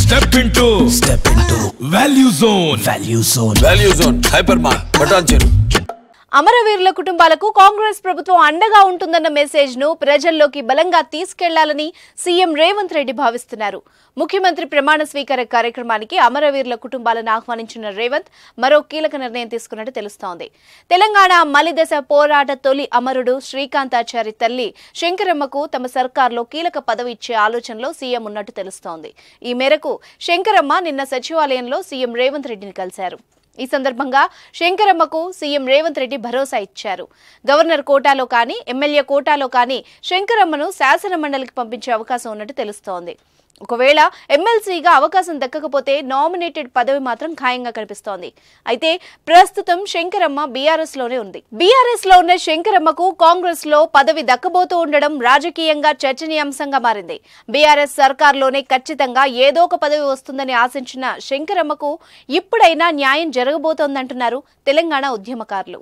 Step into Value Zone. Value Zone. Hypermart. Bhatancheru. అమరవీరుల కుటుంబాలకు కాంగ్రెస్ ప్రభుత్వం అండగా ఉంటుందన్న మెసేజ్ ను ప్రజల్లోకి బలంగా తీసుకెళ్లాలని సీఎం రేవంత్ రెడ్డి భావిస్తున్నారు. ముఖ్యమంత్రి ప్రమాణ స్వీకార కార్యక్రమానికి అమరవీరుల కుటుంబాలను ఆహ్వానించిన రేవంత్ మరో కీలక నిర్ణయం తీసుకున్నట్టు తెలుస్తోంది. తెలంగాణ మలిదశ పోరాట తొలి అమరుడు శ్రీకాంతాచారి తల్లి శంకరమ్మకు తమ సర్కార్లో కీలక పదవి ఇచ్చే ఆలోచనలో సీఎం ఉన్నట్టు తెలుస్తోంది. ఈ మేరకు శంకరమ్మ నిన్న సచివాలయంలో సీఎం రేవంత్ రెడ్డిని కలిశారు. ఈ సందర్భంగా శంకరమ్మకు సీఎం రేవంత్ రెడ్డి భరోసా ఇచ్చారు. గవర్నర్ కోటాలో కానీ ఎమ్మెల్యే కోటాలో కానీ శంకరమ్మను శాసన మండలికి పంపించే అవకాశం ఉన్నట్టు తెలుస్తోంది. ఒకవేళ ఎమ్మెల్సీగా అవకాశం దక్కకపోతే నామినేటెడ్ పదవి మాత్రం ఖాయంగా కనిపిస్తోంది. అయితే ప్రస్తుతం శంకరమ్మ బీఆర్ఎస్ లోనే ఉంది. బీఆర్ఎస్ లో ఉన్న శంకరమ్మకు కాంగ్రెస్ లో పదవి దక్కబోతూ ఉండడం రాజకీయంగా చర్చనీయాంశంగా మారింది. బీఆర్ఎస్ సర్కార్లోనే ఖచ్చితంగా ఏదో ఒక పదవి వస్తుందని ఆశించిన శంకరమ్మకు ఇప్పుడైనా న్యాయం జరగబోతోందంటున్నారు తెలంగాణ ఉద్యమకారులు.